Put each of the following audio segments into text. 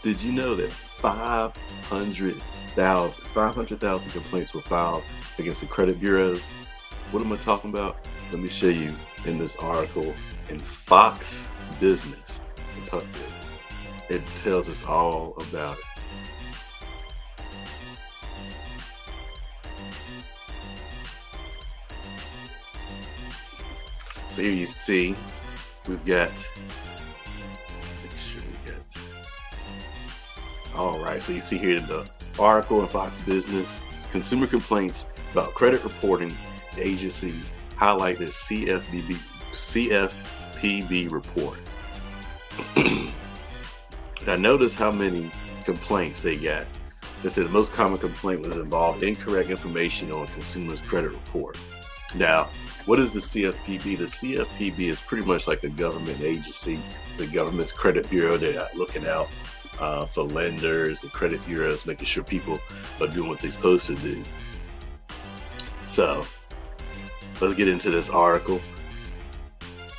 Did you know that 500,000 complaints were filed against the credit bureaus? What am I talking about? Let me show you in this article in Fox Business. It tells us all about it. So here you see, we've got, make sure we get, all right, so you see here the article in Fox Business, consumer complaints about credit reporting agencies highlight this CFPB report. Now notice how many complaints they got. It said the most common complaint was involved incorrect information on consumers' credit report. Now, what is the CFPB? The CFPB is pretty much like a government agency, the government's credit bureau. They're looking out for lenders and credit bureaus, making sure people are doing what they're supposed to do. So let's get into this article,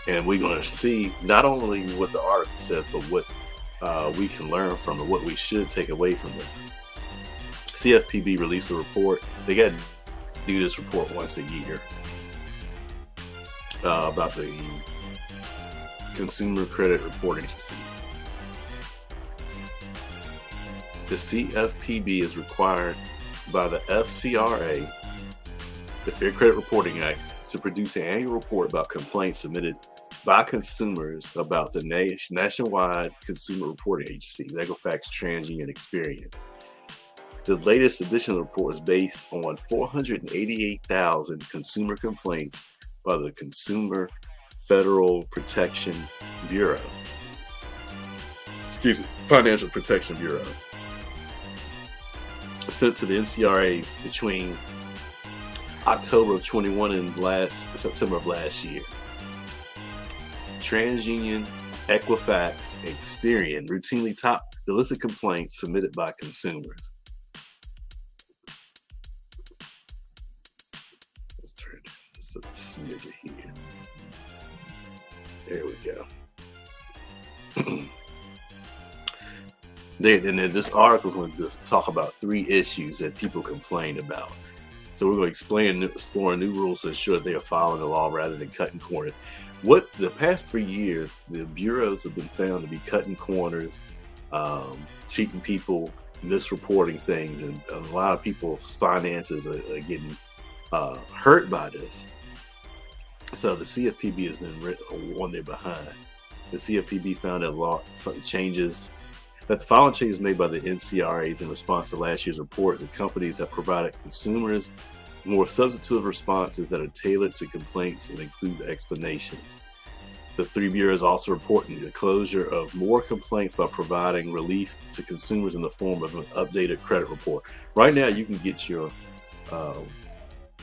and we're going to see not only what the article says, but what we can learn from it, what we should take away from it. CFPB released a report. They got to do this report once a year about the consumer credit reporting agencies. The CFPB is required by the FCRA, the Fair Credit Reporting Act, to produce an annual report about complaints submitted by consumers about the nationwide consumer reporting agencies, Equifax, TransUnion, and Experian. The latest edition of the report is based on 488,000 consumer complaints by the Consumer Federal Protection Bureau. Financial Protection Bureau. Sent to the NCRAs between October of 21 and September of last year. TransUnion, Equifax, and Experian routinely top the list of complaints submitted by consumers. Let's turn this a smidge here. There we go. And then this article is going to talk about 3 issues that people complain about. So we're going to explore new rules to ensure they are following the law rather than cutting corners. What the past 3 years, the bureaus have been found to be cutting corners, cheating people, misreporting things, and a lot of people's finances are getting hurt by this. So the CFPB has been on their behind. The CFPB found that the following changes made by the NCRAs in response to last year's report. The companies have provided consumers more substantive responses that are tailored to complaints and include explanations. The 3 bureaus also reporting the closure of more complaints by providing relief to consumers in the form of an updated credit report. Right now, you can get your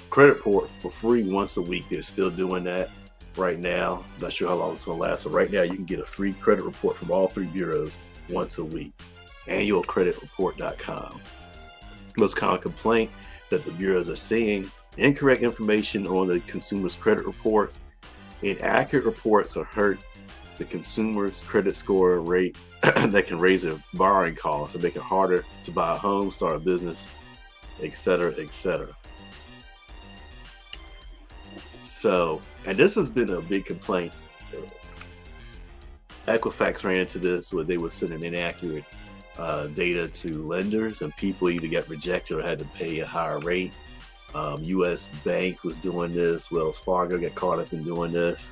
credit report for free once a week. They're still doing that right now. Not sure how long it's going to last. So right now, you can get a free credit report from all 3 bureaus once a week. Annualcreditreport.com. Most common complaint that the bureaus are seeing: incorrect information on the consumer's credit report. Inaccurate reports will hurt the consumer's credit score rate that can raise their borrowing costs and make it harder to buy a home, start a business, etc., etc. So, and this has been a big complaint. Equifax ran into this where they were sending inaccurate data to lenders, and people either got rejected or had to pay a higher rate. U.S. Bank was doing this. Wells Fargo got caught up in doing this.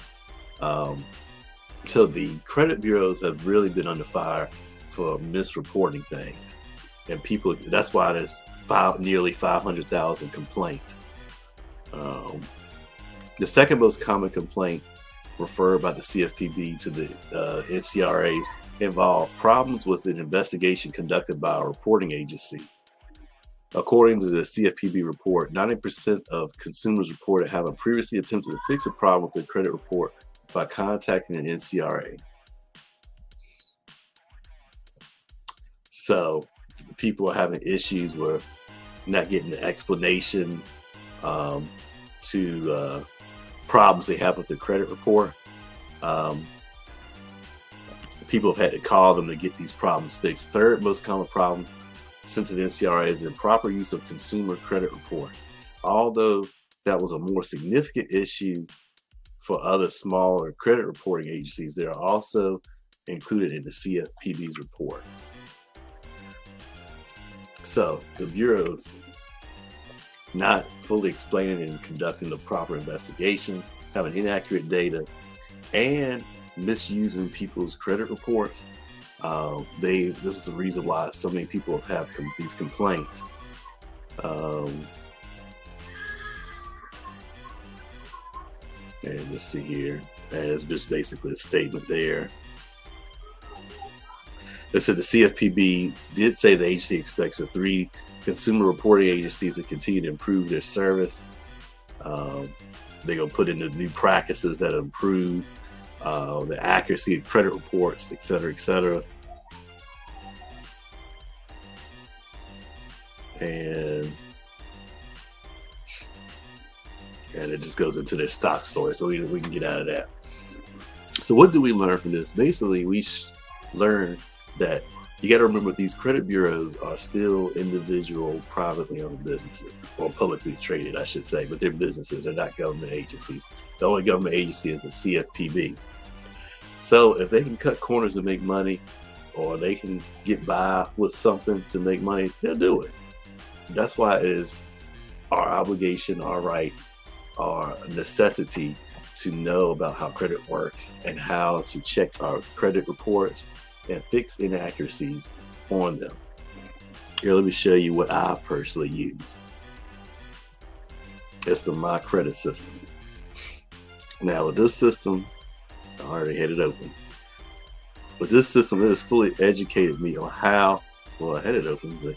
So the credit bureaus have really been under fire for misreporting things, and people. That's why there's nearly 500,000 complaints. The second most common complaint referred by the CFPB to the NCRAs involved problems with an investigation conducted by a reporting agency. According to the CFPB report, 90% of consumers reported having previously attempted to fix a problem with their credit report by contacting an NCRA. So people are having issues with not getting the explanation to problems they have with their credit report. people have had to call them to get these problems fixed. Third most common problem sent to the NCRA is improper use of consumer credit reporting. Although that was a more significant issue for other smaller credit reporting agencies, they are also included in the CFPB's report. So the bureaus not fully explaining and conducting the proper investigations, having inaccurate data, and misusing people's credit reports. This is the reason why so many people have these complaints. And let's see here. And it's just basically a statement there. They said the CFPB did say the agency expects the 3 consumer reporting agencies to continue to improve their service. They're going to put in the new practices that improve the accuracy of credit reports, et cetera, et cetera. And it just goes into their stock story, so we can get out of that. So what do we learn from this? Basically, we learn that you got to remember these credit bureaus are still individual, privately owned businesses, or publicly traded, I should say, but they're businesses. They're not government agencies. The only government agency is the CFPB. So if they can cut corners to make money, or they can get by with something to make money, they'll do it. That's why it is our obligation, our right, our necessity to know about how credit works and how to check our credit reports and fix inaccuracies on them. Here, let me show you what I personally use. It's the My Credit system. Now with this system, I already had it open. With this system, it has fully educated me on how, well, I had it open, but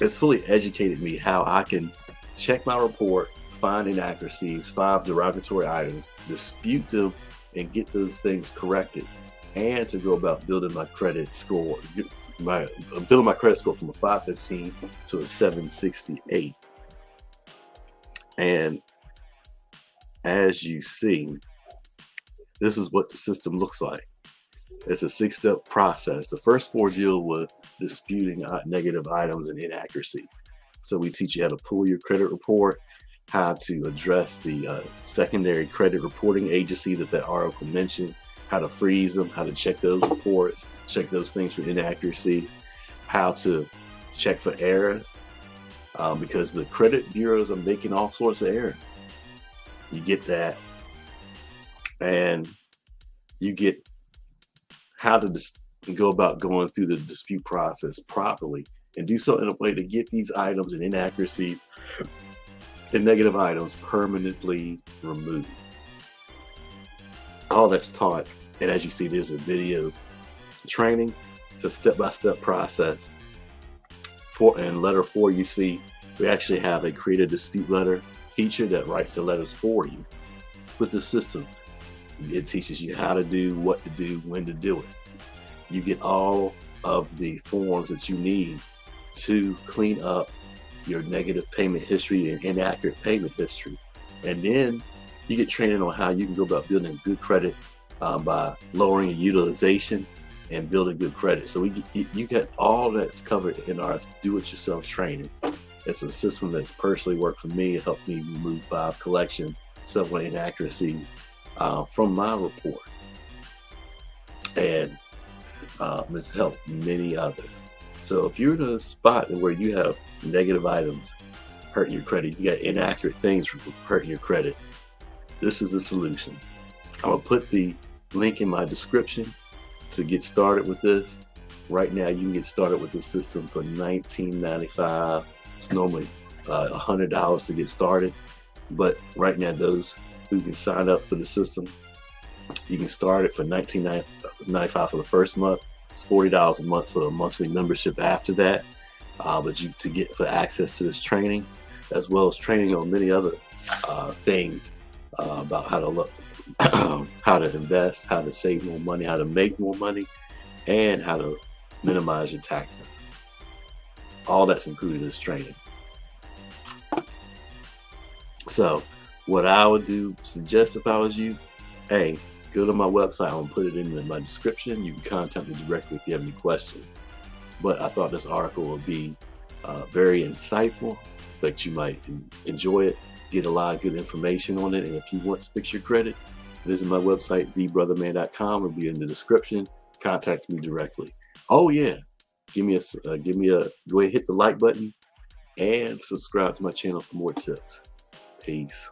it's fully educated me how I can check my report, find inaccuracies, find derogatory items, dispute them, and get those things corrected, and to go about building my credit score, building my credit score from a 515 to a 768. And as you see, this is what the system looks like. It's a 6-step process. The first 4 deal with disputing negative items and inaccuracies. So we teach you how to pull your credit report, how to address the secondary credit reporting agencies that that article mentioned, how to freeze them, how to check those reports, check those things for inaccuracy, how to check for errors, because the credit bureaus are making all sorts of errors. You get that, and you get how to go about going through the dispute process properly and do so in a way to get these items and inaccuracies and negative items permanently removed. All that's taught, and as you see, there's a video training. It's a step-by-step process. In letter 4, you see we actually have a create a dispute letter feature that writes the letters for you. With the system, it teaches you how to do, what to do, when to do it. You get all of the forms that you need to clean up your negative payment history and inaccurate payment history. And then you get training on how you can go about building good credit by lowering your utilization and building good credit. So you get all that's covered in our do-it-yourself training. It's a system that's personally worked for me. It helped me remove 5 collections, several inaccuracies from my report. And it's helped many others. So if you're in a spot where you have negative items hurting your credit, you got inaccurate things hurting your credit, this is the solution. I'm gonna put the link in my description to get started with this. Right now, you can get started with this system for $19.95. It's normally $100 to get started, but right now, those who can sign up for the system, you can start it for $19.95 for the first month. It's $40 a month for a monthly membership after that. But to get for access to this training, as well as training on many other things about how to look, how to invest, how to save more money, how to make more money, and how to minimize your taxes. All that's included in this training. So what I would suggest if I was you, go to my website. I'm gonna put it in my description. You can contact me directly if you have any questions. But I thought this article would be very insightful, that you might enjoy it, get a lot of good information on it. And if you want to fix your credit, visit my website, thebrotherman.com. It'll be in the description. Contact me directly. Oh yeah, go ahead, hit the like button and subscribe to my channel for more tips. Peace.